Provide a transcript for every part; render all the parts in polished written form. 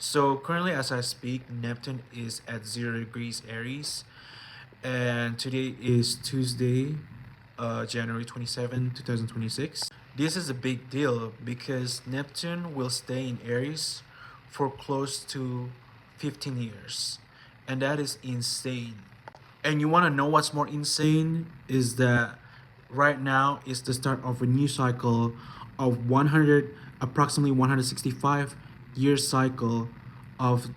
So currently, as I speak, Neptune is at 0 degrees Aries, and today is Tuesday, January 27, 2026. This is a big deal because Neptune will stay in Aries for close to 15 years, and that is insane. And you want to know what's more insane is that right now is the start of a new cycle of 100 approximately 165 year cycle of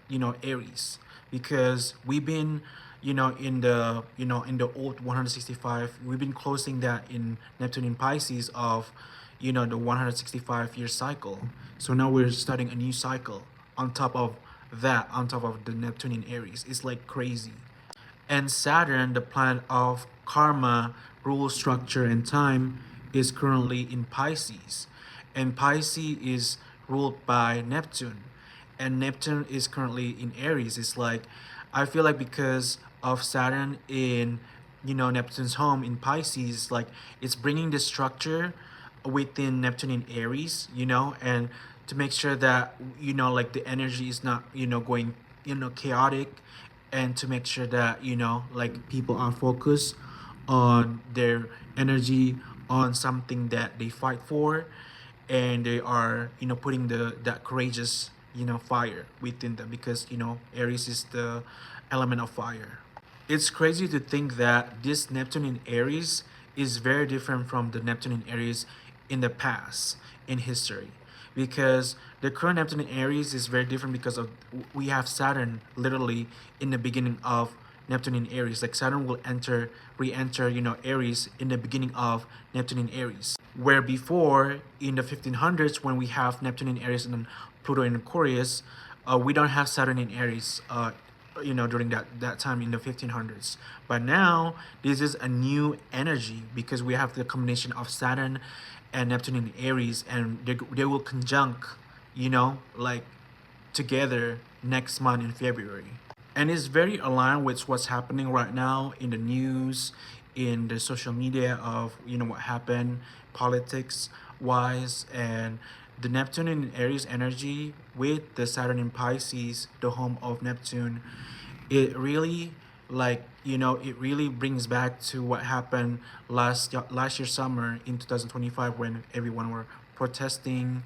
Aries, because we've been in the old 165, we've been closing that in Neptune in Pisces of the 165-year cycle. So now we're starting a new cycle on top of that, on top of the Neptune in Aries. It's like crazy. And Saturn, the planet of karma, rule, structure, and time, is currently in Pisces. And Pisces is ruled by Neptune. And Neptune is currently in Aries. It's like, I feel like because of Saturn in, Neptune's home in Pisces, like it's bringing the structure within Neptune in Aries, and to make sure that, like the energy is not, going, chaotic, and to make sure that like people are focused on their energy on something that they fight for, and they are putting that courageous fire within them, because Aries is the element of fire. It's crazy to think that this Neptune in Aries is very different from the Neptune in Aries in the past, in history, because the current Neptune in Aries is very different because of we have Saturn literally in the beginning of Neptune in Aries. Like Saturn will re-enter Aries in the beginning of Neptune in Aries, where before in the 1500s, when we have Neptune in Aries and then Pluto in Aquarius, we don't have Saturn in Aries. During that time in the 1500s, but now this is a new energy because we have the combination of Saturn and Neptune in Aries, and they will conjunct, like together next month in February. And it's very aligned with what's happening right now in the news, in the social media of what happened politics wise. And the Neptune in Aries energy with the Saturn in Pisces, the home of Neptune, it really, like it really brings back to what happened last year summer in 2025, when everyone were protesting.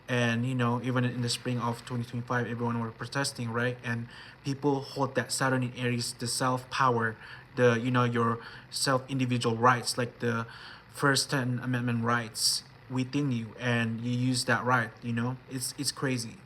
And even in the spring of 2025, everyone were protesting, right? And people hold that Saturn in Aries, the self power, the your self individual rights, like the first 10 amendment rights within you, and you use that right. It's crazy.